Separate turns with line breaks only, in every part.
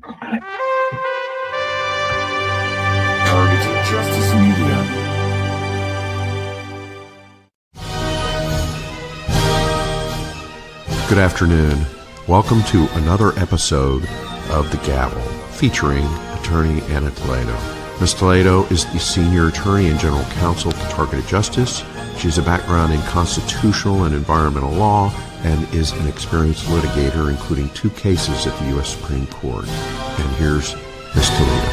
Targeted Justice Media.
Good afternoon. Welcome to another episode of The Gavel, featuring attorney Ana Toledo. Ms. Toledo is the senior attorney and general counsel to Targeted Justice. She has a background in constitutional and environmental law and is an experienced litigator, including 2 cases at the U.S. Supreme Court. And here's Ms. Toledo.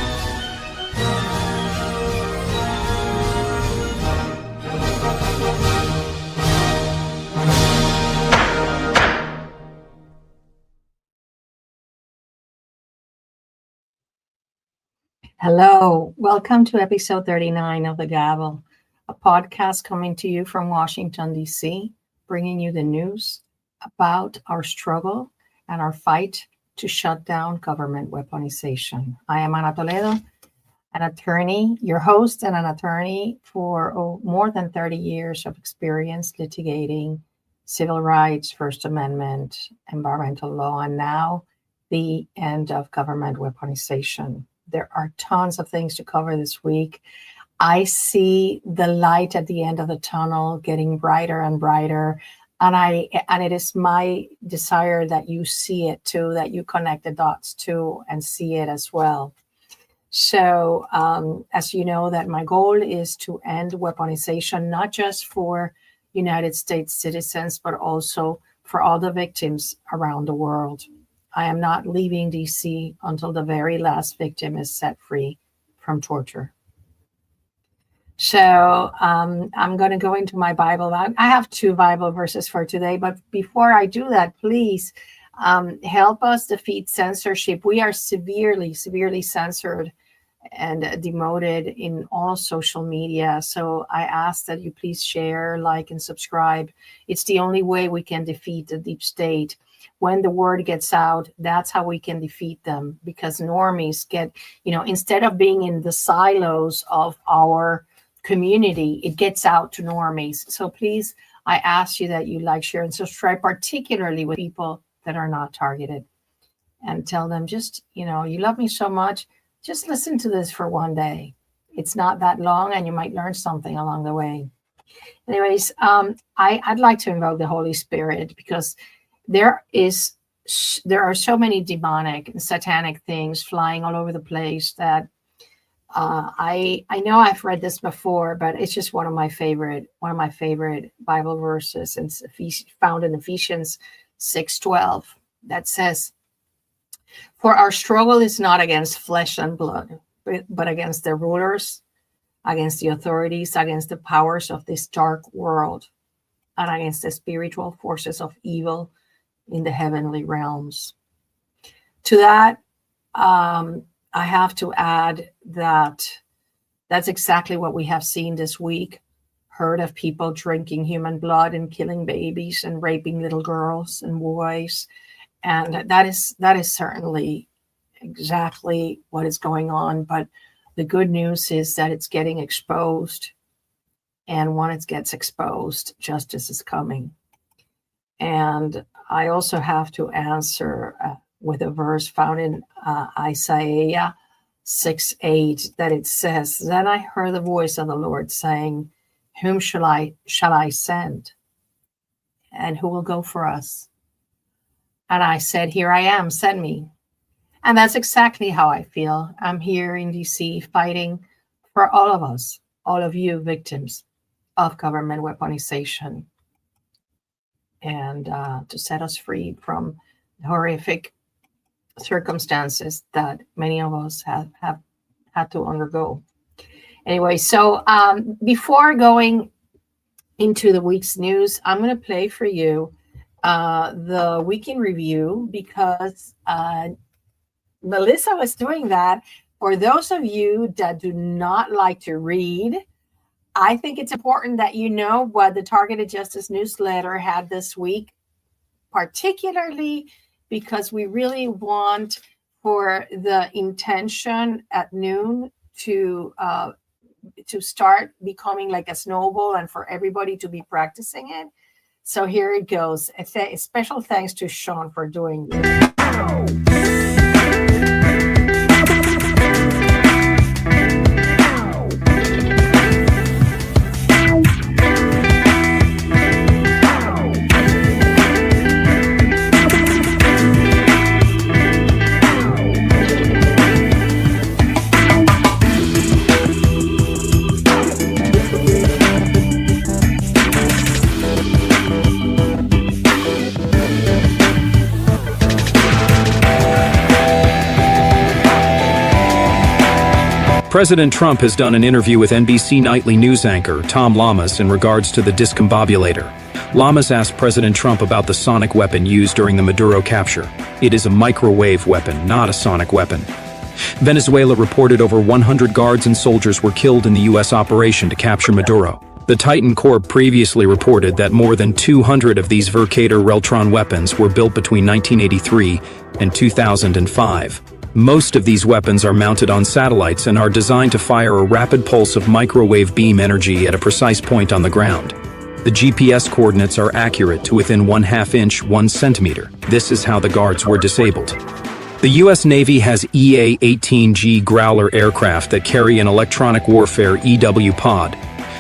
Hello, welcome to episode 39 of The Gavel, a podcast coming to you from Washington, D.C., bringing you the news about our struggle and our fight to shut down government weaponization. I am Ana Toledo, an attorney, your host and an attorney for more than 30 years of experience litigating civil rights, First Amendment, environmental law, and now the end of government weaponization. There are tons of things to cover this week. I see the light at the end of the tunnel getting brighter and brighter. And it is my desire that you see it too, that you connect the dots too and see it as well. So as you know, that my goal is to end weaponization, not just for United States citizens, but also for all the victims around the world. I am not leaving DC until the very last victim is set free from torture. So I'm going to go into my Bible. I have 2 Bible verses for today, but before I do that, please help us defeat censorship. We are severely censored and demoted in all social media. So I ask that you please share, like, and subscribe. It's the only way we can defeat the deep state. When the word gets out, that's how we can defeat them, because normies get, instead of being in the silos of our community, it gets out to normies. So please, I ask you that you like, share, and subscribe, particularly with people that are not targeted, and tell them just, you love me so much. Just listen to this for one day. It's not that long, and you might learn something along the way. Anyways, I'd like to invoke the Holy Spirit, because there are so many demonic and satanic things flying all over the place that I know I've read this before, but it's just one of my favorite Bible verses, and found in Ephesians 6:12, that says, "For our struggle is not against flesh and blood, but against the rulers, against the authorities, against the powers of this dark world, and against the spiritual forces of evil in the heavenly realms." To that, I have to add that that's exactly what we have seen this week. Heard of people drinking human blood and killing babies and raping little girls and boys. And that is certainly exactly what is going on. But the good news is that it's getting exposed. And when it gets exposed, justice is coming. And I also have to answer with a verse found in Isaiah 6:8, that it says, "Then I heard the voice of the Lord saying, whom shall I send? And who will go for us? And I said, here I am, send me." And that's exactly how I feel. I'm here in DC fighting for all of us, all of you victims of government weaponization, and to set us free from the horrific circumstances that many of us have had to undergo. Anyway, so before going into the week's news, I'm going to play for you the week in review, because Melissa was doing that. For those of you that do not like to read, I think it's important that you know what the Targeted Justice newsletter had this week, particularly because we really want for the intention at noon to start becoming like a snowball, and for everybody to be practicing it. So here it goes. A special thanks to Sean for doing this.
President Trump has done an interview with NBC nightly news anchor Tom Lamas in regards to the discombobulator. Lamas asked President Trump about the sonic weapon used during the Maduro capture. It is a microwave weapon, not a sonic weapon. Venezuela reported over 100 guards and soldiers were killed in the U.S. operation to capture Maduro. The Titan Corps previously reported that more than 200 of these Vercator Reltron weapons were built between 1983 and 2005. Most of these weapons are mounted on satellites and are designed to fire a rapid pulse of microwave beam energy at a precise point on the ground. The GPS coordinates are accurate to within 1/2 inch, 1 centimeter. This is how the guards were disabled. The U.S. Navy has EA-18G Growler aircraft that carry an electronic warfare EW pod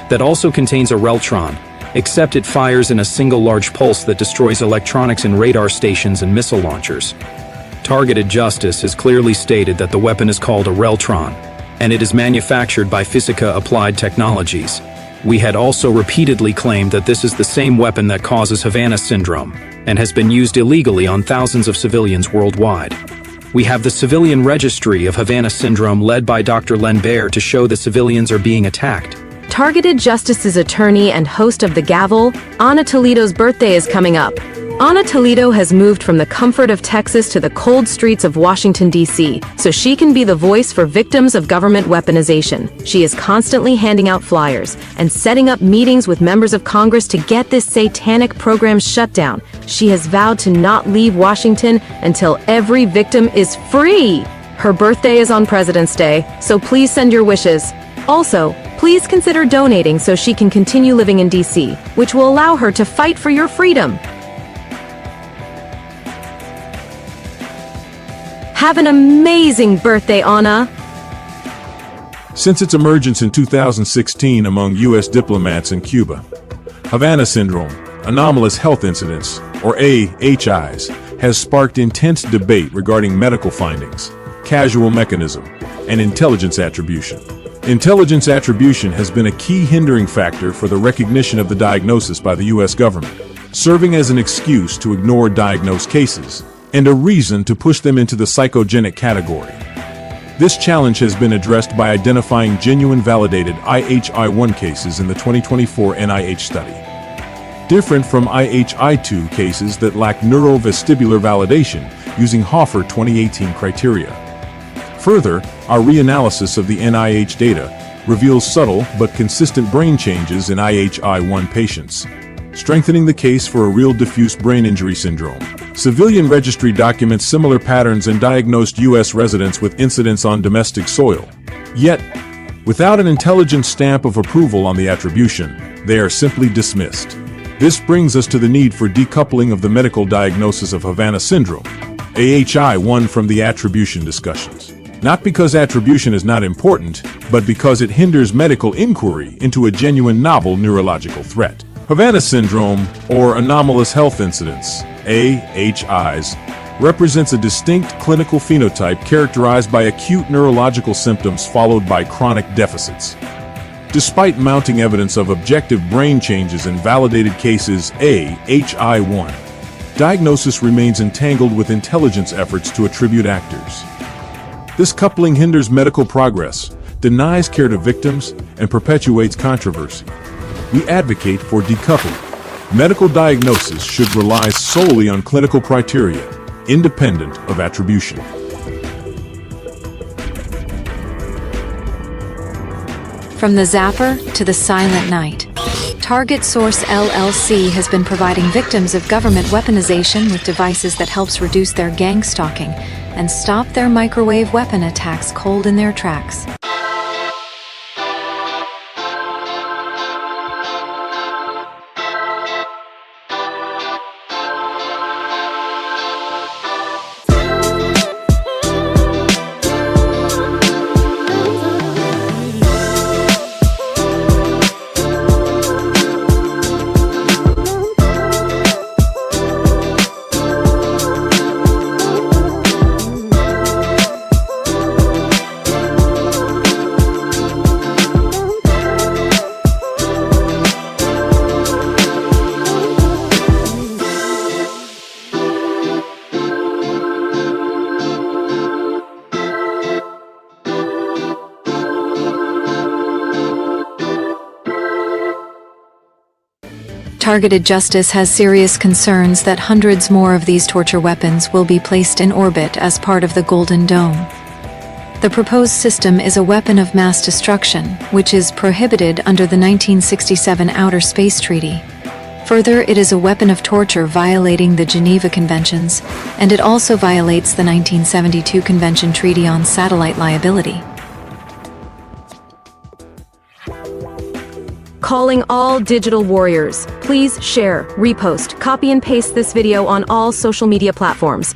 that also contains a Reltron, except it fires in a single large pulse that destroys electronics in radar stations and missile launchers. Targeted Justice has clearly stated that the weapon is called a Reltron, and it is manufactured by Physica Applied Technologies. We had also repeatedly claimed that this is the same weapon that causes Havana syndrome and has been used illegally on thousands of civilians worldwide. We have the civilian registry of Havana syndrome led by Dr. Len Baer to show that civilians are being attacked.
Targeted Justice's attorney and host of the Gavel, Ana Toledo's birthday is coming up. Ana Toledo has moved from the comfort of Texas to the cold streets of Washington, D.C., so she can be the voice for victims of government weaponization. She is constantly handing out flyers and setting up meetings with members of Congress to get this satanic program shut down. She has vowed to not leave Washington until every victim is free. Her birthday is on President's Day, so please send your wishes. Also, please consider donating so she can continue living in D.C., which will allow her to fight for your freedom. Have an amazing birthday, Ana!
Since its emergence in 2016 among U.S. diplomats in Cuba, Havana syndrome, anomalous health incidents, or AHIs, has sparked intense debate regarding medical findings, causal mechanism, and intelligence attribution. Intelligence attribution has been a key hindering factor for the recognition of the diagnosis by the U.S. government, serving as an excuse to ignore diagnosed cases and a reason to push them into the psychogenic category. This challenge has been addressed by identifying genuine validated IHI-1 cases in the 2024 NIH study. Different from IHI-2 cases that lack neurovestibular validation using Hoffer 2018 criteria. Further, our reanalysis of the NIH data reveals subtle but consistent brain changes in IHI-1 patients, strengthening the case for a real diffuse brain injury syndrome. Civilian registry documents similar patterns in diagnosed U.S. residents with incidents on domestic soil. Yet, without an intelligent stamp of approval on the attribution, they are simply dismissed. This brings us to the need for decoupling of the medical diagnosis of Havana syndrome, AHI-1, from the attribution discussions. Not because attribution is not important, but because it hinders medical inquiry into a genuine novel neurological threat. Havana syndrome, or anomalous health incidents, AHIs, represents a distinct clinical phenotype characterized by acute neurological symptoms followed by chronic deficits. Despite mounting evidence of objective brain changes in validated cases AHI-1, diagnosis remains entangled with intelligence efforts to attribute actors. This coupling hinders medical progress, denies care to victims, and perpetuates controversy. We advocate for decoupling. Medical diagnosis should rely solely on clinical criteria, independent of attribution.
From the zapper to the silent night, Target Source LLC has been providing victims of government weaponization with devices that helps reduce their gang stalking and stop their microwave weapon attacks cold in their tracks. Targeted Justice has serious concerns that hundreds more of these torture weapons will be placed in orbit as part of the Golden Dome. The proposed system is a weapon of mass destruction, which is prohibited under the 1967 Outer Space Treaty. Further, it is a weapon of torture violating the Geneva Conventions, and it also violates the 1972 Convention Treaty on Satellite Liability.
Calling all digital warriors. Please share, repost, copy and paste this video on all social media platforms.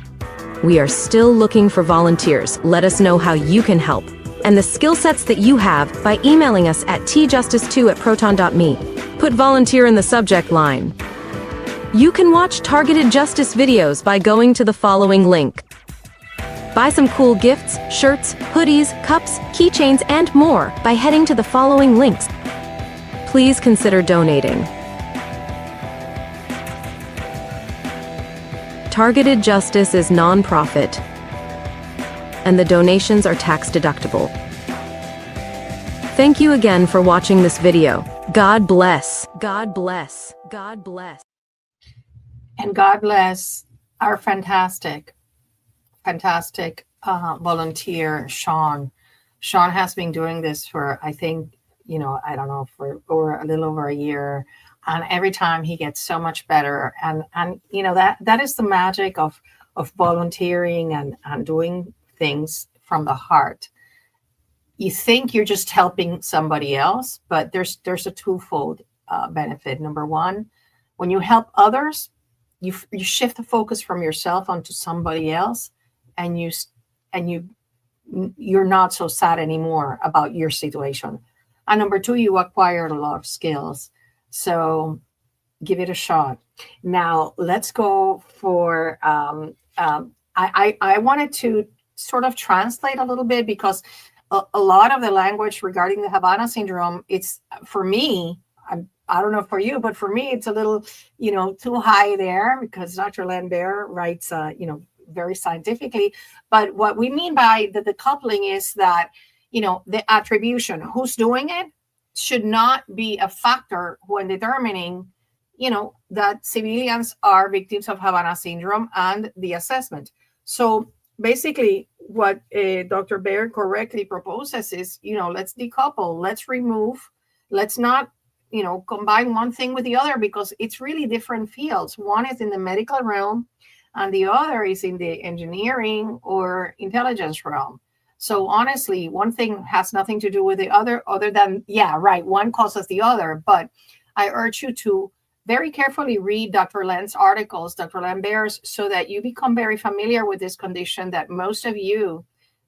We are still looking for volunteers. Let us know how you can help and the skill sets that you have by emailing us at tjustice2@proton.me. Put volunteer in the subject line. You can watch targeted justice videos by going to the following link. Buy some cool gifts, shirts, hoodies, cups, keychains, and more by heading to the following links. Please consider donating. Targeted Justice is non-profit, and the donations are tax-deductible. Thank you again for watching this video. God bless. God bless. God bless.
And God bless our fantastic volunteer, Sean. Sean has been doing this for, I think, I don't know, for a little over a year. And every time he gets so much better. And that is the magic of volunteering and doing things from the heart. You think you're just helping somebody else, but there's a twofold benefit. Number one, when you help others, you shift the focus from yourself onto somebody else, and you're not so sad anymore about your situation. And number two, you acquired a lot of skills. So give it a shot. Now let's go for, I wanted to sort of translate a little bit, because a lot of the language regarding the Havana syndrome, it's, for me, I don't know for you, but for me, it's a little, too high there, because Dr. Lambert writes, very scientifically. But what we mean by the decoupling is that, the attribution, who's doing it, should not be a factor when determining, that civilians are victims of Havana syndrome and the assessment. So basically what Dr. Baird correctly proposes is, let's decouple, let's remove, let's not, combine one thing with the other, because it's really different fields. One is in the medical realm and the other is in the engineering or intelligence realm. So honestly, one thing has nothing to do with the other than, one causes the other. But I urge you to very carefully read Dr. Len's articles, Dr. Lambert's, so that you become very familiar with this condition that most of you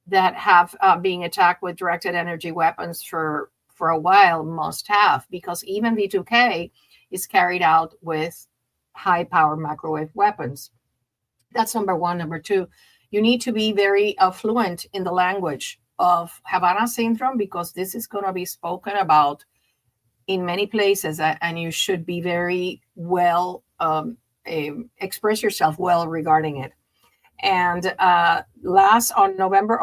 that have been attacked with directed energy weapons for a while must have, because even V2K is carried out with high power microwave weapons. That's number one. Number two, you need to be very fluent in the language of Havana syndrome, because this is going to be spoken about in many places, and you should be very well, express yourself well regarding it. And on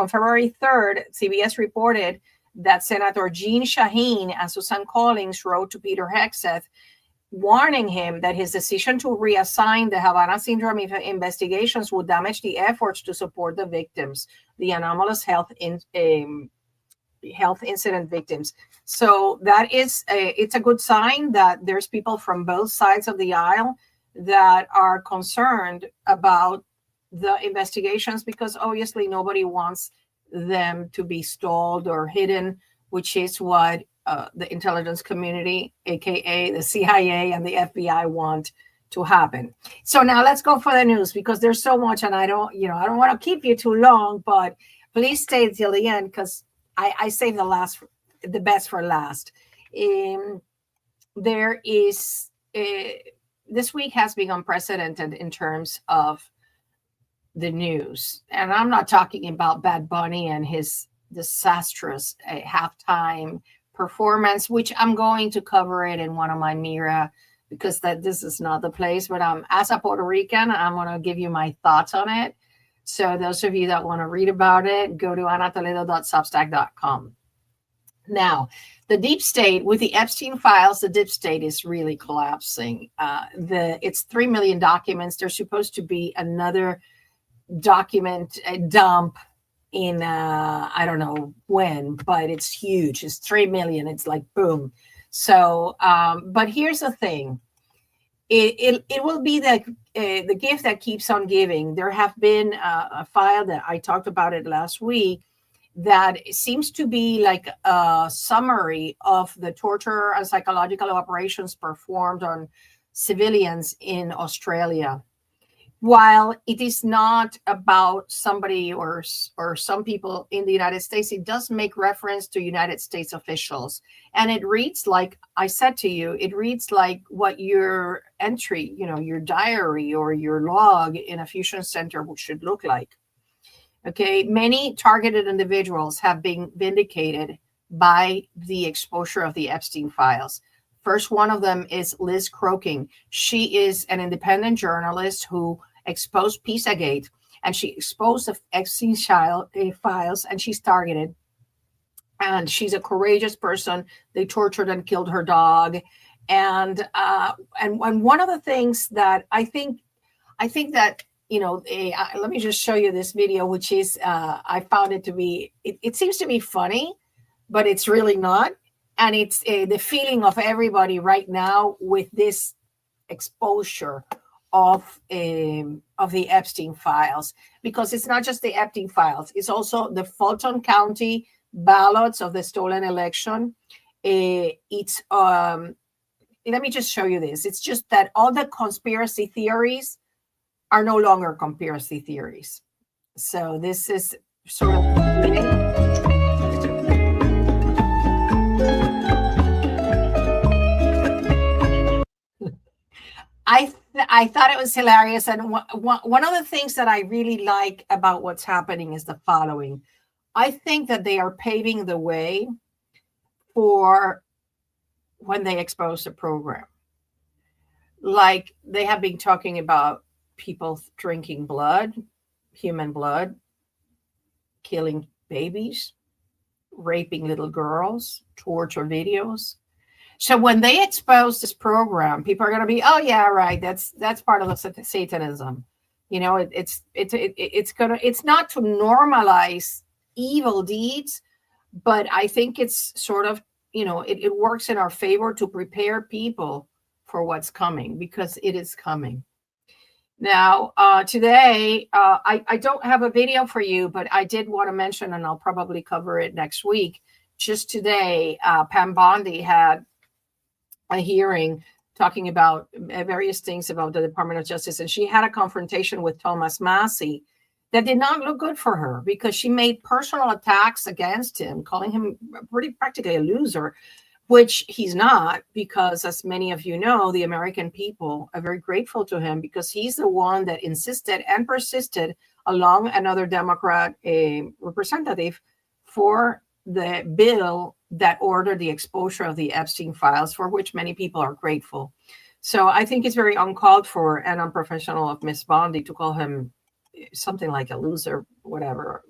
February 3rd, CBS reported that Senator Jean Shaheen and Susan Collins wrote to Peter Hegseth, warning him that his decision to reassign the Havana syndrome investigations would damage the efforts to support the victims, the anomalous health incident victims. So that is it's a good sign that there's people from both sides of the aisle that are concerned about the investigations, because obviously nobody wants them to be stalled or hidden, which is what the intelligence community, aka the CIA and the FBI, want to happen. So now let's go for the news, because there's so much, and I don't want to keep you too long, but please stay till the end, because I saved the best for last. There is this week has been unprecedented in terms of the news, and I'm not talking about Bad Bunny and his disastrous halftime performance, which I'm going to cover it in one of my Mira, because this is not the place. But as a Puerto Rican, I'm going to give you my thoughts on it. So those of you that want to read about it, go to anatoledo.substack.com. Now, the deep state with the Epstein files, the deep state is really collapsing. It's 3 million documents. There's supposed to be another document dump in I don't know when, but it's huge. It's 3 million. It's like boom. So, but here's the thing. It will be the gift that keeps on giving. There have been a file that I talked about it last week that seems to be like a summary of the torture and psychological operations performed on civilians in Australia. While it is not about somebody or some people in the United States, it does make reference to United States officials. And it reads like, I said to you, it reads like what your entry, your diary or your log in a fusion center should look like. Okay, many targeted individuals have been vindicated by the exposure of the Epstein files. First one of them is Liz Croking. She is an independent journalist who exposed Pizzagate, and she exposed the Epstein files, and she's targeted. And she's a courageous person. They tortured and killed her dog. And one of the things that I think that, let me just show you this video, which is, I found it to be, it seems to be funny, but it's really not. And it's the feeling of everybody right now with this exposure of the Epstein files, because it's not just the Epstein files, it's also the Fulton County ballots of the stolen election. Let me just show you this. It's just that all the conspiracy theories are no longer conspiracy theories. So this is sort of I thought it was hilarious. And one of the things that I really like about what's happening is the following. I think that they are paving the way for when they expose the program. Like they have been talking about people drinking blood, human blood, killing babies, raping little girls, torture videos. So when they expose this program, people are going to be, oh yeah, right. That's part of the Satanism. It's not to normalize evil deeds, but I think it's sort of, it works in our favor to prepare people for what's coming, because it is coming. Now, today, I don't have a video for you, but I did want to mention, and I'll probably cover it next week. Just today, Pam Bondi had a hearing talking about various things about the Department of Justice, and she had a confrontation with Thomas Massie that did not look good for her, because she made personal attacks against him, calling him practically a loser, which he's not, because as many of you know, the American people are very grateful to him, because he's the one that insisted and persisted, along another Democrat representative, for the bill that ordered the exposure of the Epstein files, for which many people are grateful. So I think it's very uncalled for and unprofessional of Miss Bondi to call him something like a loser, whatever,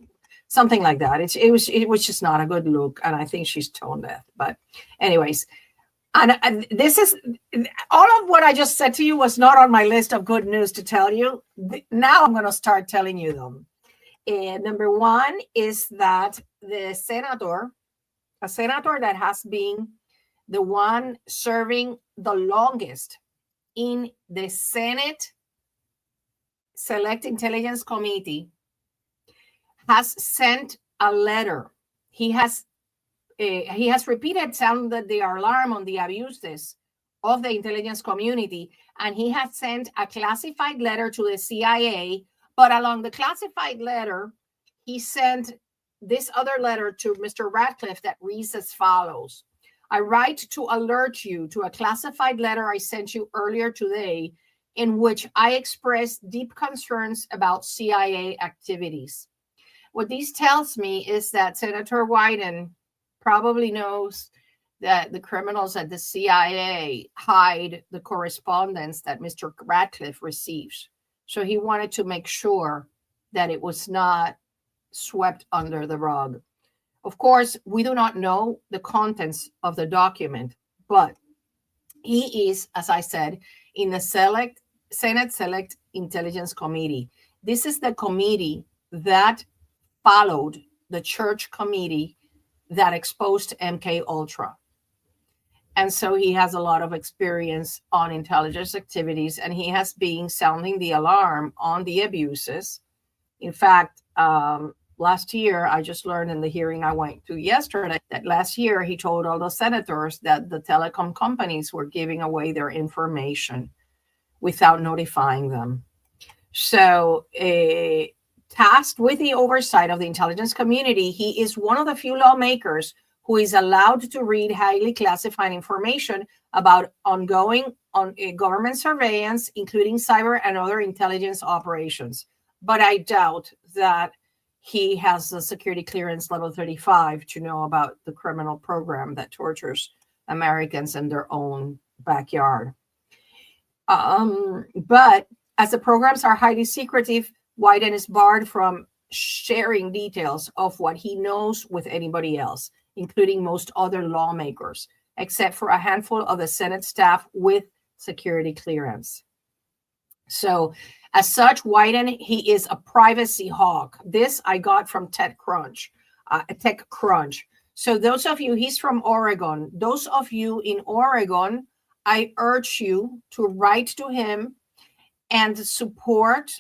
something like that. It was just not a good look, and I think she's tone deaf. But anyways, and this is all of what I just said to you was not on my list of good news to tell you. Now I'm going to start telling you them. And number one is that a senator that has been the one serving the longest in the Senate Select Intelligence Committee, has sent a letter. He has repeated, sounded the alarm on the abuses of the intelligence community, and he has sent a classified letter to the CIA. But along the classified letter, he sent this other letter to Mr. Ratcliffe that reads as follows. I write to alert you to a classified letter I sent you earlier today, in which I express deep concerns about CIA activities. What this tells me is that Senator Wyden probably knows that the criminals at the CIA hide the correspondence that Mr. Ratcliffe receives. So he wanted to make sure that it was not swept under the rug. Of course, we do not know the contents of the document, but he is, as I said, in the Senate Select Intelligence Committee. This is the committee that followed the church committee that exposed MK Ultra. And so he has a lot of experience on intelligence activities, and he has been sounding the alarm on the abuses. In fact, last year, I just learned in the hearing I went to yesterday that last year he told all the senators that the telecom companies were giving away their information without notifying them. So, tasked with the oversight of the intelligence community, he is one of the few lawmakers who is allowed to read highly classified information about ongoing government surveillance, including cyber and other intelligence operations. But I doubt that he has the security clearance level 35 to know about the criminal program that tortures Americans in their own backyard. But as the programs are highly secretive, Wyden is barred from sharing details of what he knows with anybody else, including most other lawmakers, except for a handful of the Senate staff with security clearance. So as such, Wyden, he is a privacy hawk. This I got from TechCrunch. So those of you, he's from Oregon. Those of you in Oregon, I urge you to write to him and support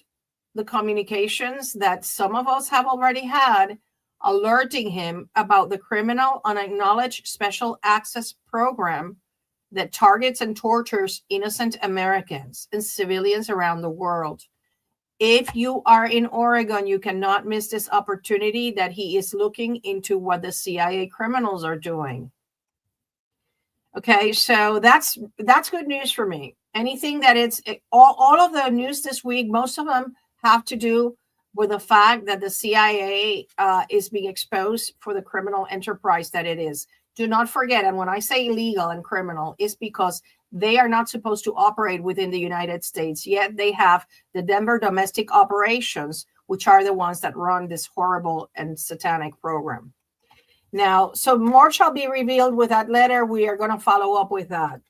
the communications that some of us have already had, alerting him about the criminal unacknowledged special access program that targets and tortures innocent Americans and civilians around the world. If you are in Oregon, you cannot miss this opportunity that he is looking into what the CIA criminals are doing. Okay, so that's good news for me. Anything that it's all of the news this week, most of them have to do with the fact that the CIA is being exposed for the criminal enterprise that it is. Do not forget, and when I say illegal and criminal, it's because they are not supposed to operate within the United States, yet they have the Denver domestic operations, which are the ones that run this horrible and satanic program. Now, so more shall be revealed with that letter. We are going to follow up with that.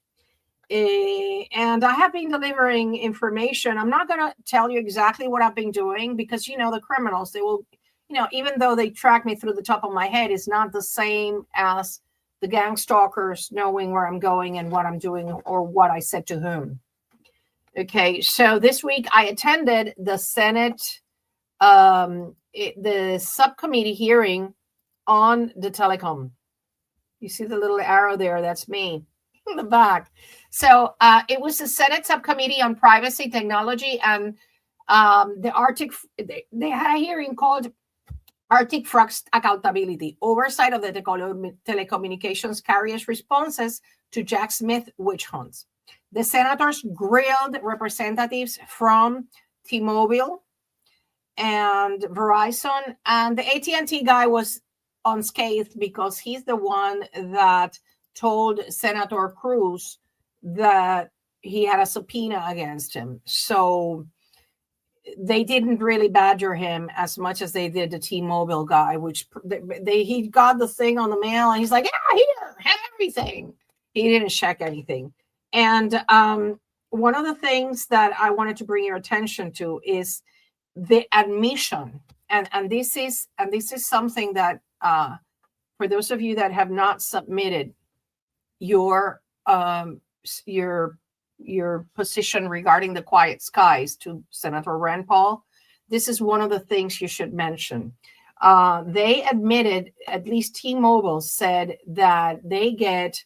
And I have been delivering information. I'm not going to tell you exactly what I've been doing because, you know, the criminals, they will, you know, even though they track me through the top of my head, it's not the same as the gang stalkers knowing where I'm going and what I'm doing or what I said to whom. Okay, so this week I attended the Senate, the subcommittee hearing on the telecom. You see the little arrow there? That's me in the back. So it was the Senate subcommittee on privacy technology and the Arctic. They had a hearing called Arctic Frog's Accountability, Oversight of the Telecommunications Carriers' Responses to Jack Smith Witch Hunts. The senators grilled representatives from T-Mobile and Verizon, and the AT&T guy was unscathed because he's the one that told Senator Cruz that he had a subpoena against him. So they didn't really badger him as much as they did the T-Mobile guy, which he got the thing on the mail and he's like, yeah, here, have everything. He didn't check anything. And one of the things that I wanted to bring your attention to is the admission. And this is something that for those of you that have not submitted your position regarding the quiet skies to Senator Rand Paul, this is one of the things you should mention. They admitted, at least T-Mobile said, that they get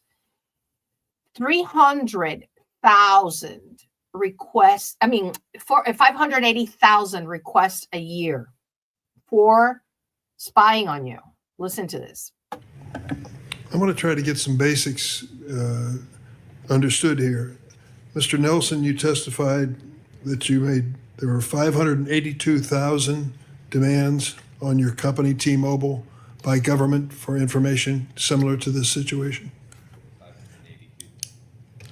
300,000 requests, 580,000 requests a year for spying on you. Listen to this.
I want to try to get some basics understood here. Mr. Nelson, you testified that there were 582,000 demands on your company, T-Mobile, by government for information similar to this situation?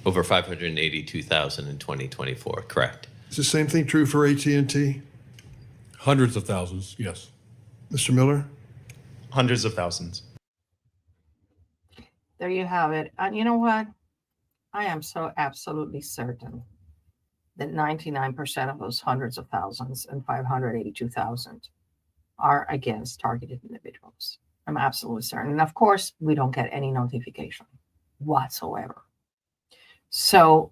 Over 582,000 in 2024, correct.
Is the same thing true for AT&T?
Hundreds of thousands, yes.
Mr. Miller?
Hundreds of thousands.
there you have it. And you know what? I am so absolutely certain that 99% of those hundreds of thousands and 582,000 are against targeted individuals. I'm absolutely certain. And of course, we don't get any notification whatsoever. So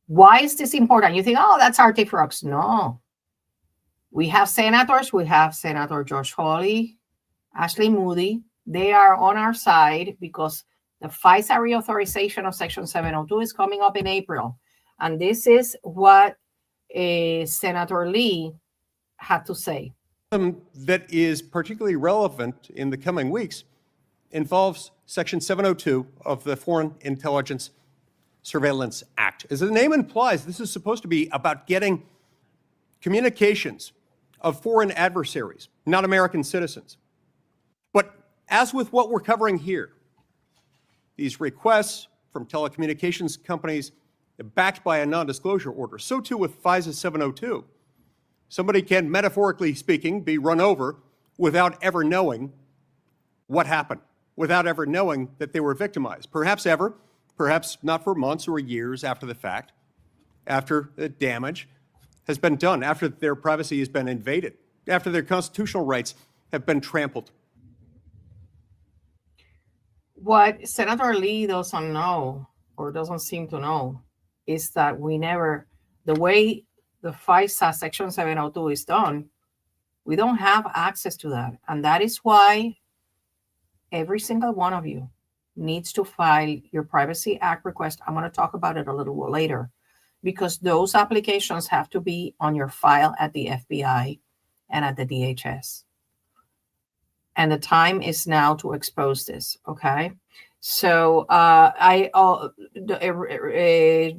why is this important? You think, oh, that's Artifrux. No. We have senators. We have Senator Josh Hawley, Ashley Moody. They are on our side because the FISA reauthorization of Section 702 is coming up in April. And this is what Senator Lee had to say.
That is particularly relevant in the coming weeks involves Section 702 of the Foreign Intelligence Surveillance Act. As the name implies, this is supposed to be about getting communications of foreign adversaries, not American citizens. But as with what we're covering here, these requests from telecommunications companies backed by a non-disclosure order, so too with FISA 702. Somebody can, metaphorically speaking, be run over without ever knowing what happened, without ever knowing that they were victimized. Perhaps ever, perhaps not for months or years after the fact, after the damage has been done, after their privacy has been invaded, after their constitutional rights have been trampled.
What Senator Lee doesn't know, or doesn't seem to know, is that the way the FISA Section 702 is done, we don't have access to that. And that is why every single one of you needs to file your Privacy Act request. I'm going to talk about it a little later, because those applications have to be on your file at the FBI and at the DHS. And the time is now to expose this, okay? So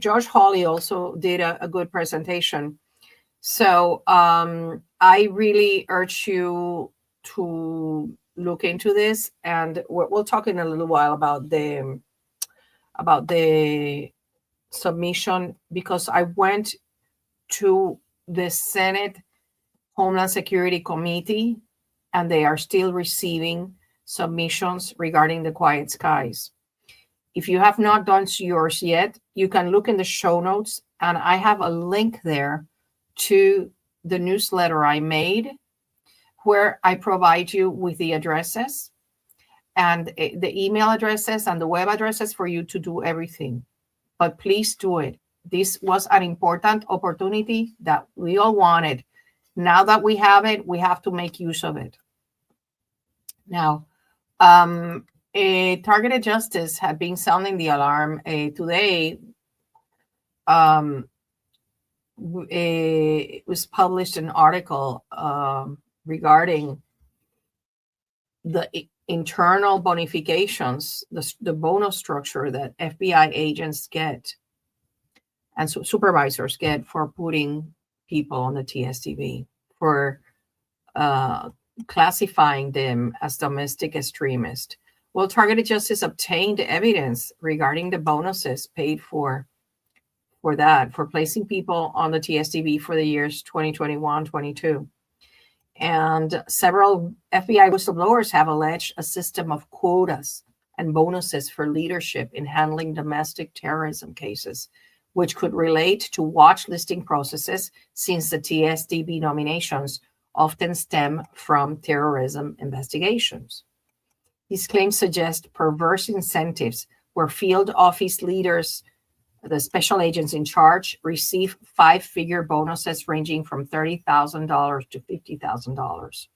Josh Hawley also did a good presentation. So I really urge you to look into this, and we'll talk in a little while about the submission, because I went to the Senate Homeland Security Committee, and they are still receiving submissions regarding the Quiet Skies. If you have not done yours yet, you can look in the show notes, and I have a link there to the newsletter I made where I provide you with the addresses and the email addresses and the web addresses for you to do everything. But please do it. This was an important opportunity that we all wanted. Now that we have it, we have to make use of it. Now, Targeted Justice had been sounding the alarm. Today, it was published an article regarding the internal bonifications, the bonus structure that FBI agents get and supervisors get for putting people on the TSTV, for classifying them as domestic extremists. Well, Targeted Justice obtained evidence regarding the bonuses paid for placing people on the TSTV for the years 2021-22. And several FBI whistleblowers have alleged a system of quotas and bonuses for leadership in handling domestic terrorism cases, which could relate to watch listing processes, since the TSTV nominations often stem from terrorism investigations. These claims suggest perverse incentives where field office leaders, the special agents in charge, receive five-figure bonuses ranging from $30,000 to $50,000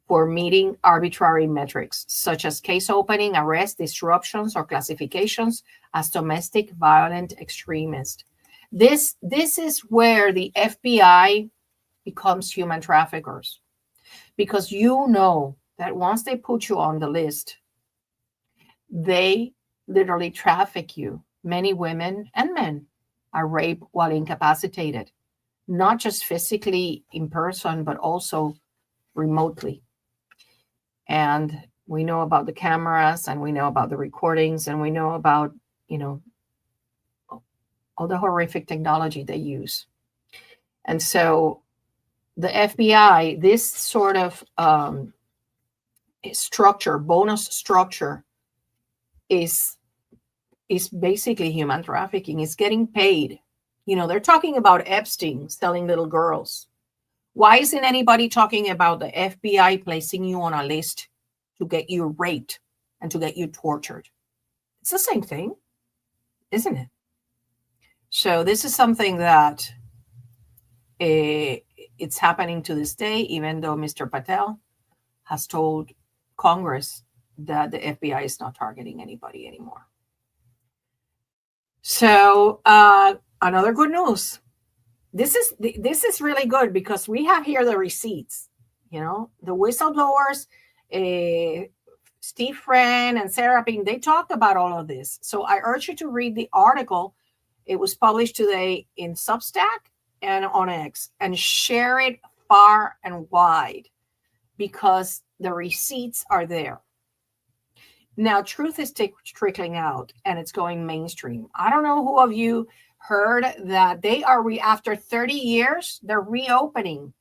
for meeting arbitrary metrics, such as case opening, arrest, disruptions, or classifications as domestic violent extremist. This is where the FBI becomes human traffickers, because you know that once they put you on the list, they literally traffic you. Many women and men are raped while incapacitated, not just physically in person, but also remotely. And we know about the cameras, and we know about the recordings, and we know about, all the horrific technology they use. And so the FBI, this sort of structure, bonus structure, is basically human trafficking. It's getting paid. They're talking about Epstein selling little girls. Why isn't anybody talking about the FBI placing you on a list to get you raped and to get you tortured? It's the same thing, isn't it? So this is something that it's happening to this day, even though Mr. Patel has told Congress that the FBI is not targeting anybody anymore. So another good news. This is really good because we have here the receipts. The whistleblowers, Steve Friend and Sarah Ping, they talked about all of this. So I urge you to read the article. It was published today in Substack and on X, and share it far and wide because the receipts are there. Now, truth is trickling out and it's going mainstream. I don't know who of you heard that they are, after 30 years, they're reopening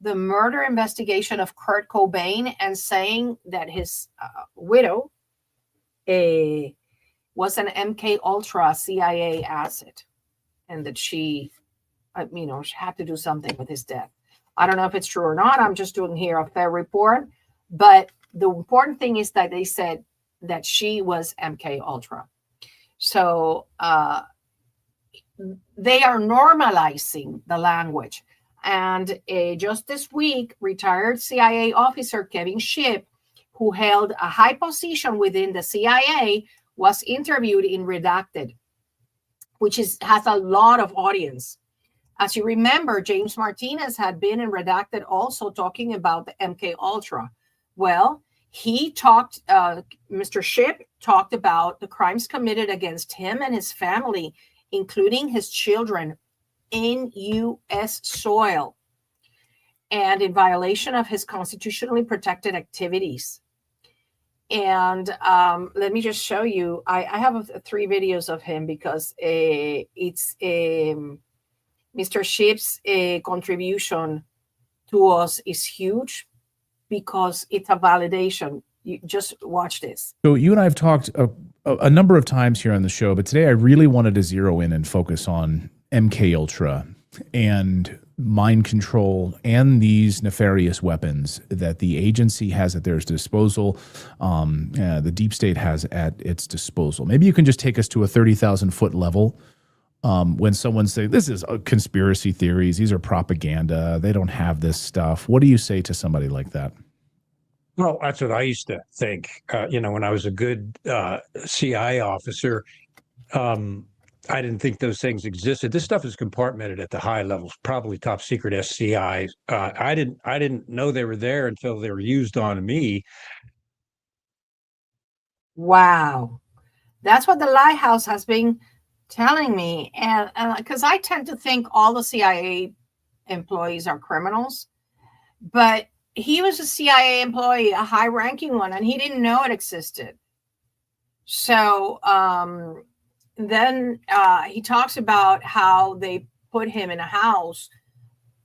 the murder investigation of Kurt Cobain and saying that his widow was an MK Ultra CIA asset and that she had to do something with his death. I don't know if it's true or not. I'm just doing here a fair report. But the important thing is that they said that she was MK Ultra. So they are normalizing the language. And just this week, retired CIA officer Kevin Shipp, who held a high position within the CIA, was interviewed in Redacted, which has a lot of audience. As you remember, James Martinez had been in Redacted also talking about the MK Ultra. Well, he talked, Mr. Shipp talked about the crimes committed against him and his family, including his children, in U.S. soil and in violation of his constitutionally protected activities. And let me just show you. I have 3 videos of him because it's Mr. Shipp's contribution to us is huge because it's a validation. You just watch this.
So you and I have talked a number of times here on the show, but today I really wanted to zero in and focus on MK Ultra and mind control and these nefarious weapons that the agency has at their disposal, the deep state has at its disposal. Maybe you can just take us to a 30,000-foot level. When someone says, this is conspiracy theories, these are propaganda, they don't have this stuff. What do you say to somebody like that?
Well, that's what I used to think. When I was a good CI officer, I didn't think those things existed. This stuff is compartmented at the high levels, probably top secret SCI. I didn't know they were there until they were used on me.
Wow. That's what the Lighthouse has been telling me. And because I tend to think all the CIA employees are criminals, but he was a CIA employee, a high-ranking one, and he didn't know it existed. So then he talks about how they put him in a house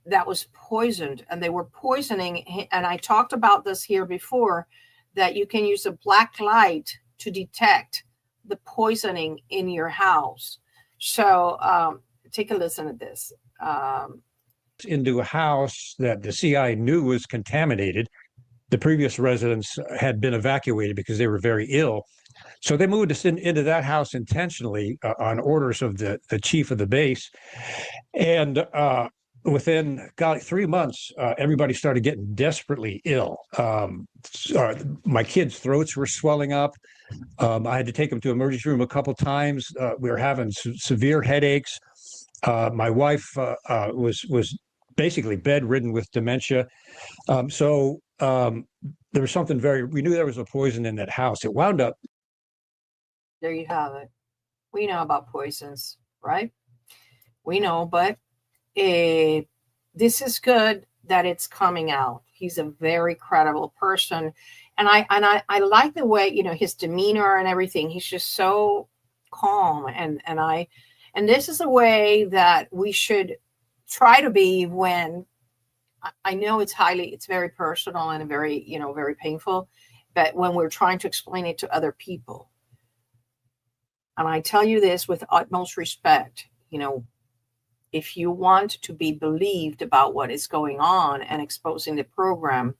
that was poisoned, and they were poisoning. And I talked about this here before, that you can use a black light to detect the poisoning in your house. So take a listen to this.
Into a house that the CI knew was contaminated. The previous residents had been evacuated because they were very ill. So they moved us into that house intentionally on orders of the chief of the base. And within 3 months, everybody started getting desperately ill. My kids' throats were swelling up. I had to take them to emergency room a couple times. We were having severe headaches. My wife was basically bedridden with dementia. So there was something we knew there was a poison in that house. It wound up.
There you have it. We know about poisons, right? We know, but this is good that it's coming out. He's a very credible person. And I like the way, his demeanor and everything. He's just so calm. And this is a way that we should try to be when I know it's very personal and very, very painful, but when we're trying to explain it to other people, And I tell you this with utmost respect, if you want to be believed about what is going on and exposing the program,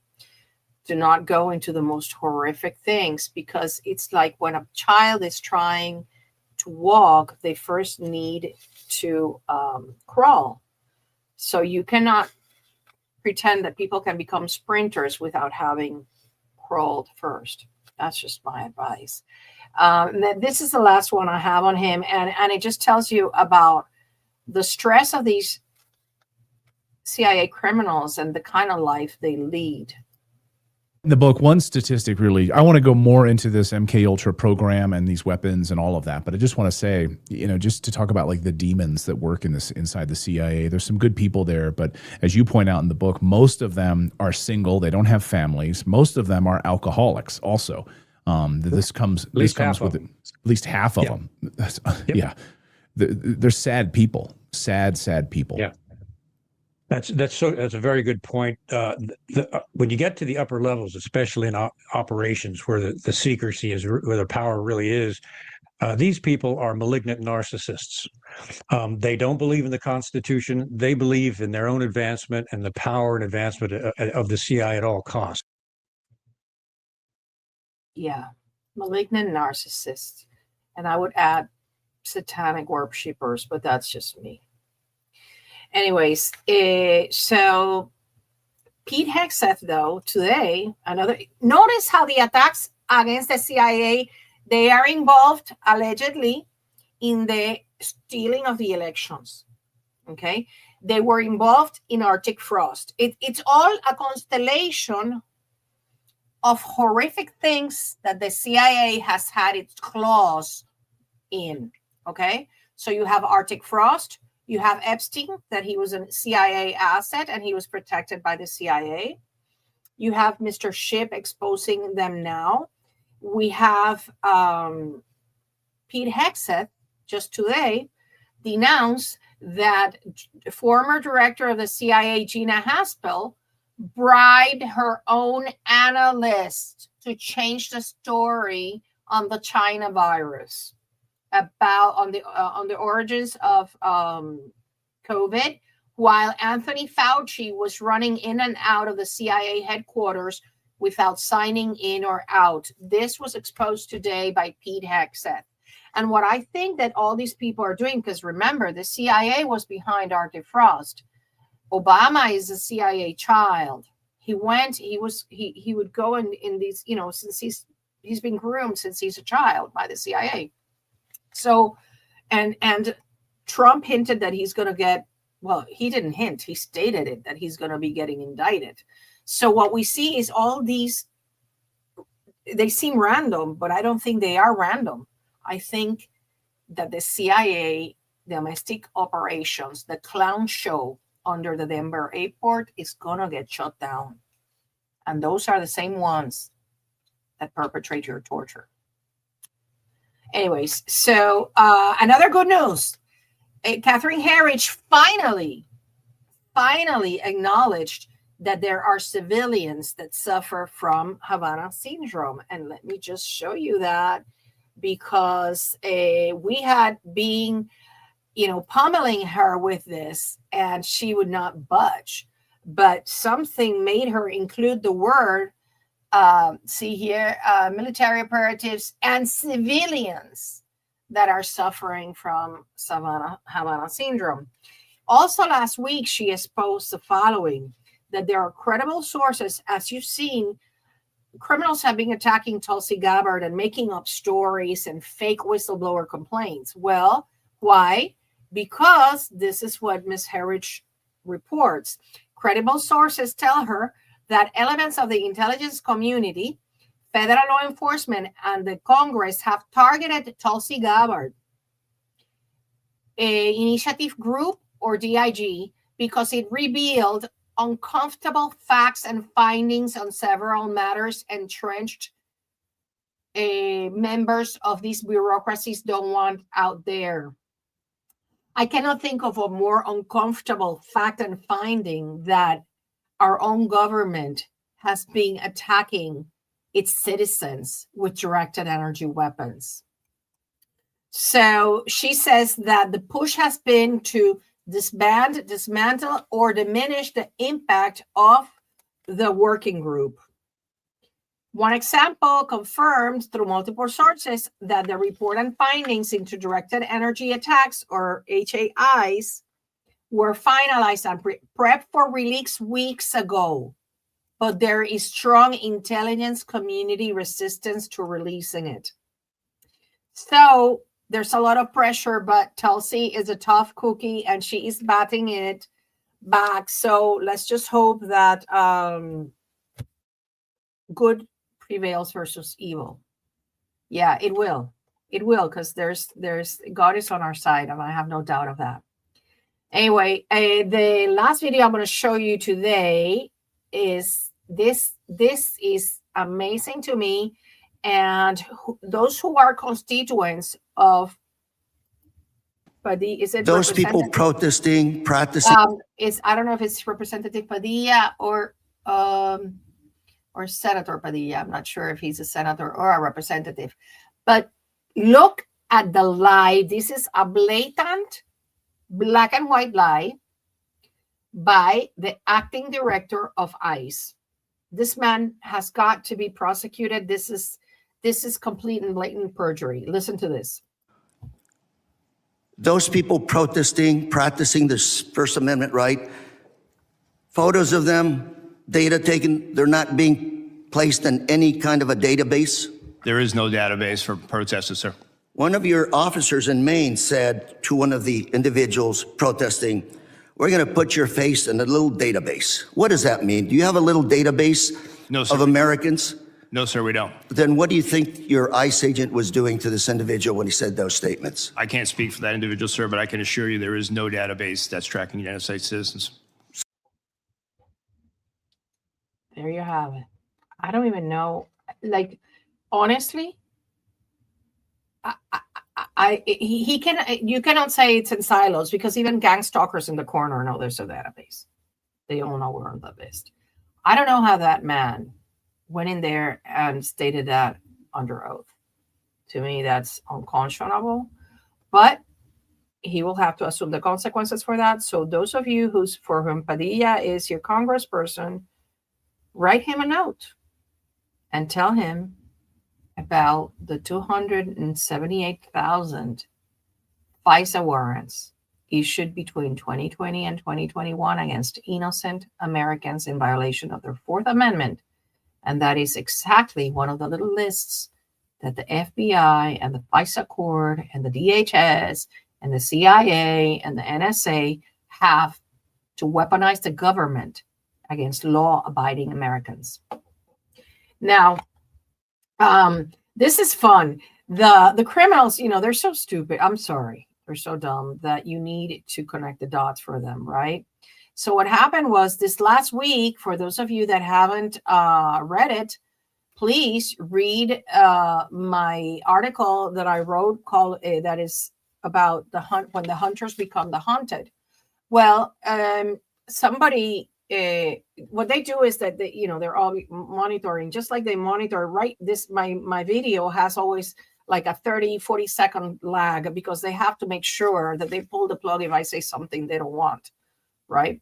do not go into the most horrific things, because it's like when a child is trying to walk, they first need to crawl. So you cannot pretend that people can become sprinters without having crawled first. That's just my advice. This is the last one I have on him, and it just tells you about the stress of these CIA criminals and the kind of life they lead.
In the book, one statistic really, I want to go more into this MK Ultra program and these weapons and all of that, but I just want to say, just to talk about like the demons that work inside the CIA. There's some good people there, but as you point out in the book, most of them are single. They don't have families. Most of them are alcoholics also. This comes with at least half of them. Yeah. They're sad people, sad people.
Yeah. That's a very good point. When you get to the upper levels, especially in operations where the secrecy is, where the power really is, these people are malignant narcissists. They don't believe in the Constitution. They believe in their own advancement and the power and advancement of the CIA at all costs.
Yeah, malignant narcissists. And I would add satanic worshippers, but that's just me. Anyways, so Pete Hegseth, though, today, notice how the attacks against the CIA, they are involved, allegedly, in the stealing of the elections, okay? They were involved in Arctic frost. It's all a constellation of horrific things that the CIA has had its claws in, okay? So you have Arctic frost, you have Epstein, that he was a CIA asset and he was protected by the CIA. You have Mr. Shipp exposing them now. We have Pete Hegseth just today denounced that former director of the CIA, Gina Haspel, bribed her own analyst to change the story on the China virus, about on the origins of COVID, while Anthony Fauci was running in and out of the CIA headquarters without signing in or out. This was exposed today by Pete Hegseth. And what I think that all these people are doing, because remember, the CIA was behind Arctic frost. Obama is a CIA child. He would go in these, since he's been groomed since he's a child by the CIA. So, and Trump hinted that he's going to get, well, he didn't hint, he stated it, that he's going to be getting indicted. So what we see is all these, they seem random, but I don't think they are random. I think that the CIA domestic operations, the clown show under the Denver airport, is going to get shut down. And those are the same ones that perpetrate your torture. Anyways, so another good news. Catherine Herridge finally acknowledged that there are civilians that suffer from Havana syndrome. And let me just show you that, because we had been, pummeling her with this and she would not budge. But something made her include the word, see here, military operatives and civilians that are suffering from Havana syndrome. Also last week, she exposed the following, that there are credible sources. As you've seen, criminals have been attacking Tulsi Gabbard and making up stories and fake whistleblower complaints. Well, why? Because this is what Ms. Herridge reports. Credible sources tell her that elements of the intelligence community, federal law enforcement, and the Congress have targeted Tulsi Gabbard, an initiative group or DIG, because it revealed uncomfortable facts and findings on several matters entrenched members of these bureaucracies don't want out there. I cannot think of a more uncomfortable fact and finding that our own government has been attacking its citizens with directed energy weapons. So she says that the push has been to disband, dismantle, or diminish the impact of the working group. One example confirmed through multiple sources that the report and findings into directed energy attacks, or HAIs, were finalized and prepped for release weeks ago. But there is strong intelligence community resistance to releasing it. So there's a lot of pressure, but Tulsi is a tough cookie and she is batting it back. So let's just hope that good prevails versus evil. Yeah, it will. It will, because there's God is on our side, and I have no doubt of that. Anyway, the last video I'm going to show you today is this. This is amazing to me, and those who are constituents of Padilla, is it
those people protesting, practicing?
I don't know if it's Representative Padilla or Senator Padilla. I'm not sure if he's a senator or a representative, but look at the lie. This is a blatant black and white lie by the acting director of ICE. This man has got to be prosecuted. This is complete and blatant perjury. Listen to this.
Those people protesting, practicing this First Amendment right, photos of them, data taken, they're not being placed in any kind of a database?
There is no database for protesters, sir.
One of your officers in Maine said to one of the individuals protesting, we're going to put your face in a little database. What does that mean? Do you have a little database of Americans?
No, sir, we don't.
Then what do you think your ICE agent was doing to this individual when he said those statements?
I can't speak for that individual, sir, but I can assure you there is no database that's tracking United States citizens.
There you have it. I don't even know. Like, honestly, you cannot say it's in silos, because even gang stalkers in the corner know there's a database. They all know we're on the list. I don't know how that man went in there and stated that under oath. To me, that's unconscionable, but he will have to assume the consequences for that. So those of you for whom Padilla is your congressperson, write him a note and tell him about the 278,000 FISA warrants issued between 2020 and 2021 against innocent Americans in violation of their Fourth Amendment. And that is exactly one of the little lists that the FBI and the FISA court and the DHS and the CIA and the NSA have to weaponize the government against law-abiding Americans. Now, this is fun. The criminals, they're so stupid. I'm sorry. They're so dumb that you need to connect the dots for them, right? So what happened was this last week, for those of you that haven't read it, please read my article that I wrote called that is about the hunt, when the hunters become the hunted. Well, somebody, what they do is that they, they're all monitoring, just like they monitor, right? My video has always like a 30-40 second lag, because they have to make sure that they pull the plug if I say something they don't want, right?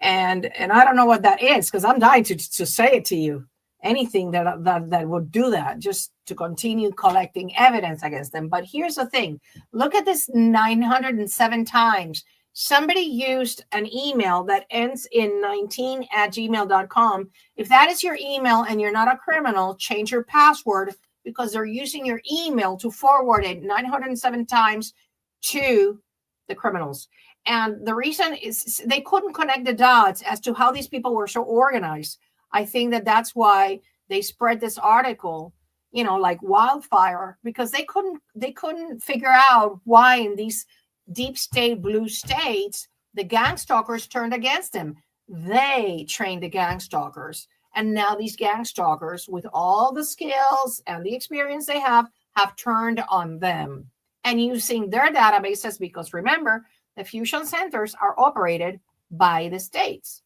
And I don't know what that is, because I'm dying to say it to you. Anything that would do that, just to continue collecting evidence against them. But here's the thing. Look at this 907 times. Somebody used an email that ends in 19@gmail.com. If that is your email and you're not a criminal, change your password, because they're using your email to forward it 907 times to the criminals. And the reason is they couldn't connect the dots as to how these people were so organized. I think that's why they spread this article, like wildfire, because they couldn't figure out why in these deep state blue states the gang stalkers turned against them. They trained the gang stalkers, and now these gang stalkers, with all the skills and the experience they have turned on them and using their databases, because remember, the fusion centers are operated by the states.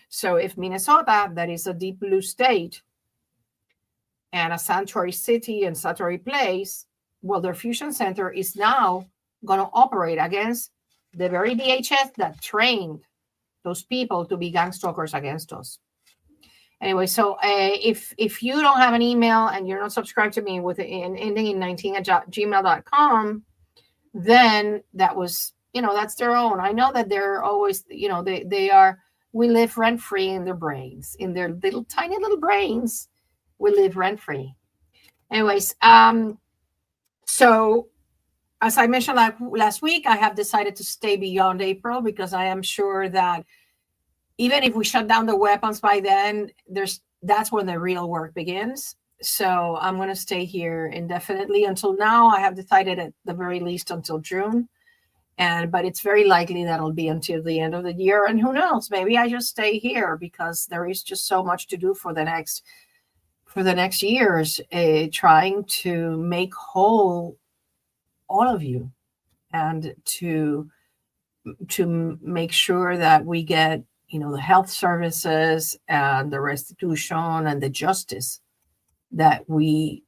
So if Minnesota, that is a deep blue state, and a sanctuary city and sanctuary place, Well, their fusion center is now going to operate against the very DHS that trained those people to be gang stalkers against us. Anyway, so if you don't have an email and you're not subscribed to me with ending in 19 at gmail.com, then that was, that's their own. I know that they're always, we live rent free in their brains, in their little tiny little brains. We live rent free. Anyways, so as I mentioned last week, I have decided to stay beyond April because I am sure that even if we shut down the weapons by then, that's when the real work begins. So I'm going to stay here indefinitely. Until now, I have decided at the very least until June. But it's very likely that'll be until the end of the year. And who knows, maybe I just stay here because there is just so much to do for the next years, trying to make whole all of you and to make sure that we get the health services and the restitution and the justice that we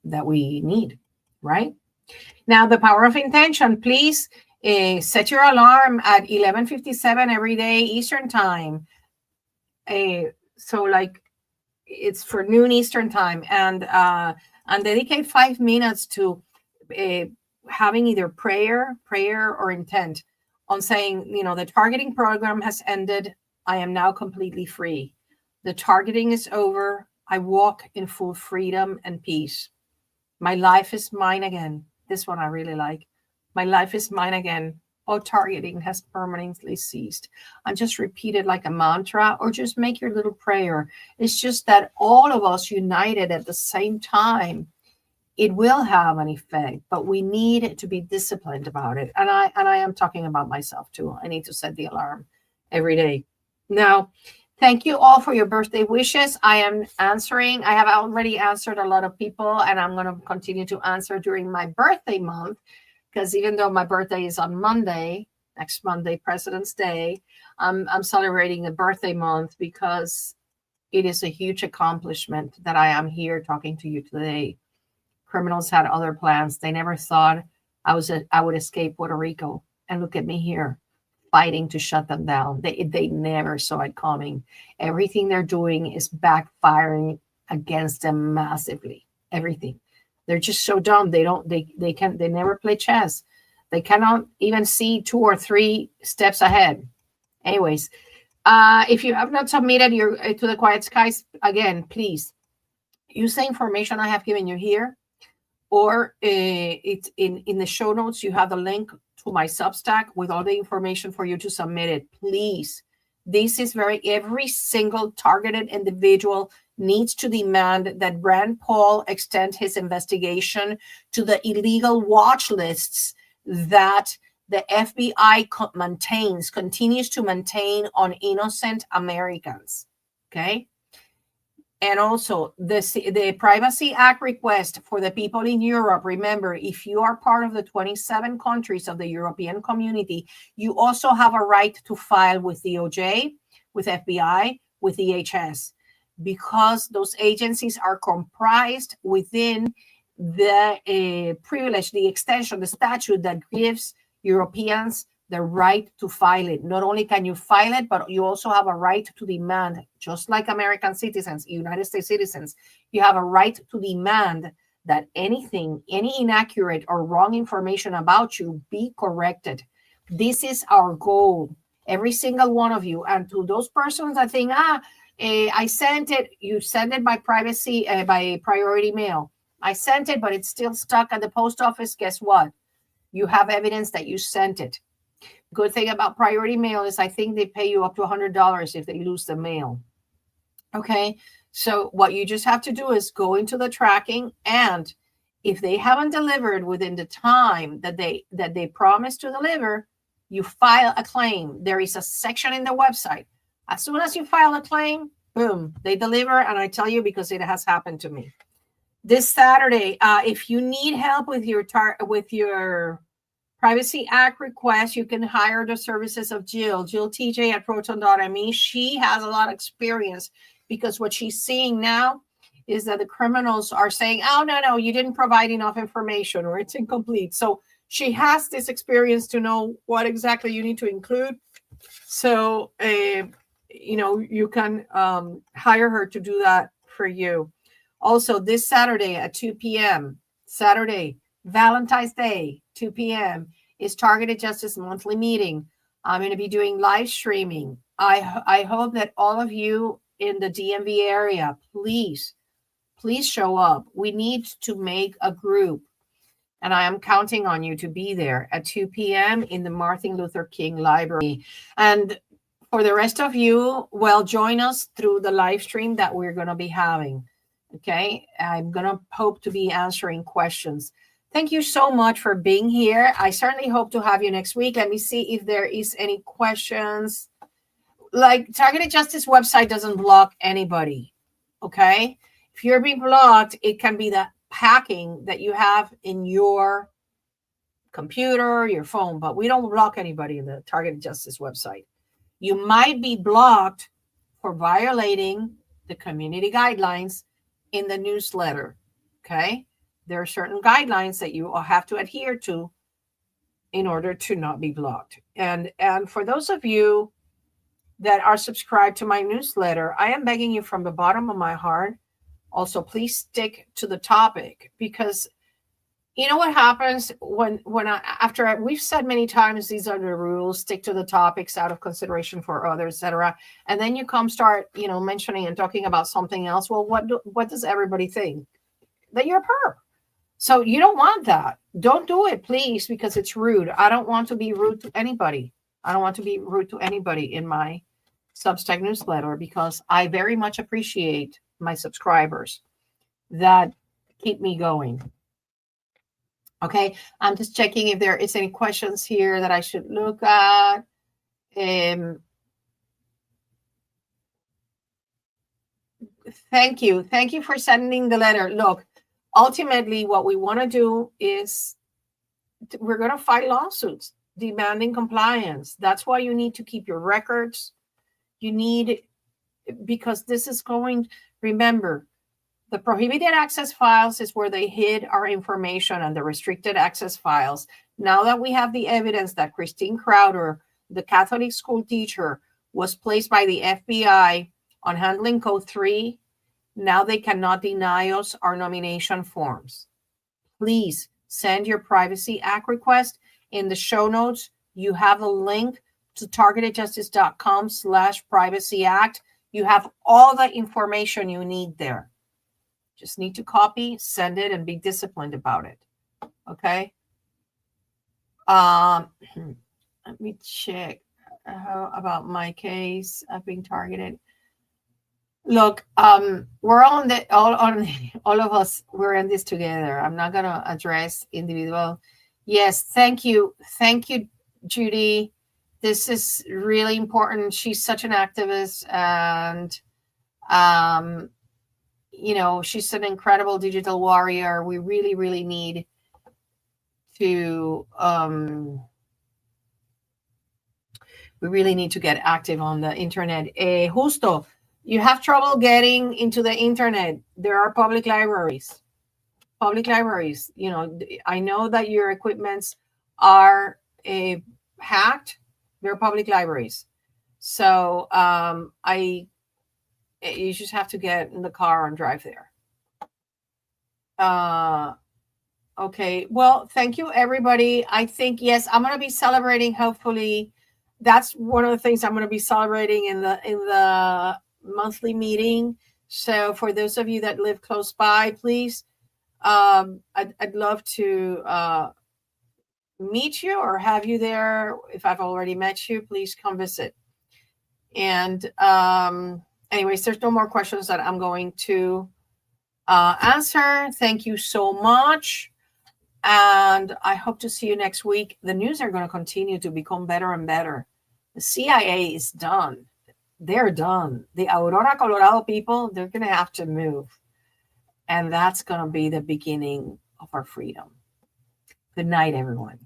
need, right? Now, the power of intention, please set your alarm at 11:57 every day Eastern time. So like it's for noon Eastern time, and dedicate 5 minutes to having either prayer or intent on saying, the targeting program has ended. I am now completely free. The targeting is over. I walk in full freedom and peace. My life is mine again. This one I really like. My life is mine again. All targeting has permanently ceased. And just repeat it like a mantra or just make your little prayer. It's just that all of us united at the same time, it will have an effect, but we need to be disciplined about it. And I am talking about myself too. I need to set the alarm every day. Now, thank you all for your birthday wishes. I have already answered a lot of people, and I'm going to continue to answer during my birthday month, because even though my birthday is on Monday, next Monday, President's Day, I'm celebrating a birthday month because it is a huge accomplishment that I am here talking to you today. Criminals had other plans. They never thought I would escape Puerto Rico. And look at me here, fighting to shut them down. They never saw it coming. Everything they're doing is backfiring against them massively. Everything. They're just so dumb. They never play chess. They cannot even see 2 or 3 steps ahead. Anyways, if you have not submitted to the Quiet Skies, again, please use the information I have given you here. Or it's in the show notes, you have the link to my Substack with all the information for you to submit it. Please. This is every single targeted individual needs to demand that Rand Paul extend his investigation to the illegal watch lists that the FBI continues to maintain on innocent Americans. Okay. And also the Privacy Act request for the people in Europe. Remember, if you are part of the 27 countries of the European community, you also have a right to file with DOJ, with FBI, with DHS, because those agencies are comprised within the privilege, the extension, the statute that gives Europeans the right to file it. Not only can you file it, but you also have a right to demand, just like American citizens, United States citizens, you have a right to demand that any inaccurate or wrong information about you be corrected. This is our goal, every single one of you. And to those persons that think, I sent it, you send it by priority mail. I sent it, but it's still stuck at the post office. Guess what? You have evidence that you sent it. Good thing about priority mail is I think they pay you up to $100 if they lose the mail. Okay, so what you just have to do is go into the tracking, and if they haven't delivered within the time that they promised to deliver, you file a claim. There is a section in the website. As soon as you file a claim, boom, they deliver, and I tell you because it has happened to me. This Saturday, if you need help with your Privacy Act request, you can hire the services of Jill TJ at proton.me. She has a lot of experience because what she's seeing now is that the criminals are saying, oh, no, you didn't provide enough information or it's incomplete. So she has this experience to know what exactly you need to include. So, you can hire her to do that for you. Also, this Saturday at 2 p.m., Valentine's Day, 2 p.m., is Targeted Justice monthly meeting. I'm going to be doing live streaming. I hope that all of you in the DMV area, please show up. We need to make a group, and I am counting on you to be there at 2 p.m. in the Martin Luther King Library. And for the rest of you, well, join us through the live stream that we're going to be having. Okay, I'm going to hope to be answering questions. Thank you so much for being here. I certainly hope to have you next week. Let me see if there is any questions. Like, Targeted Justice website doesn't block anybody. Okay, if you're being blocked, it can be the hacking that you have in your computer, your phone, but we don't block anybody in the Targeted Justice website. You might be blocked for violating the community guidelines in the newsletter. Okay, there are certain guidelines that you have to adhere to in order to not be blocked. And for those of you that are subscribed to my newsletter, I am begging you from the bottom of my heart, also please stick to the topic, because you know what happens after we've said many times, these are the rules, stick to the topics out of consideration for others, etc. And then you start mentioning and talking about something else. Well, what does everybody think? That you're a perp. So you don't want that. Don't do it, please, because it's rude. I don't want to be rude to anybody. I don't want to be rude to anybody in my Substack newsletter, because I very much appreciate my subscribers that keep me going. Okay, I'm just checking if there is any questions here that I should look at. Thank you. Thank you for sending the letter. Look, ultimately, what we want to do is we're going to file lawsuits demanding compliance. That's why you need to keep your records. Because this is remember, the prohibited access files is where they hid our information, and the restricted access files. Now that we have the evidence that Christine Crowder, the Catholic school teacher, was placed by the FBI on handling code 3, now they cannot deny us our nomination forms. Please send your Privacy Act request. In the show notes, you have a link to targetedjustice.com/Privacy Act. You have all the information you need there. Just need to copy, send it, and be disciplined about it. Okay. Let me check about my case of being targeted. Look, we're all of us. We're in this together. I'm not gonna address individual. Yes, thank you, Judy. This is really important. She's such an activist, and she's an incredible digital warrior. We really, really need to get active on the internet. Justo, you have trouble getting into the internet. There are public libraries. I know that your equipments are hacked. They're public libraries. So you just have to get in the car and drive there. Okay. Well, thank you, everybody. I think, yes, I'm going to be celebrating. Hopefully, that's one of the things I'm going to be celebrating in the monthly meeting. So for those of you that live close by, please, I'd love to meet you or have you there. If I've already met you, please come visit. And anyways, there's no more questions that I'm going to answer. Thank you so much. And I hope to see you next week. The news are going to continue to become better and better. The CIA is done. They're done. The Aurora, Colorado people, they're going to have to move. And that's going to be the beginning of our freedom. Good night, everyone.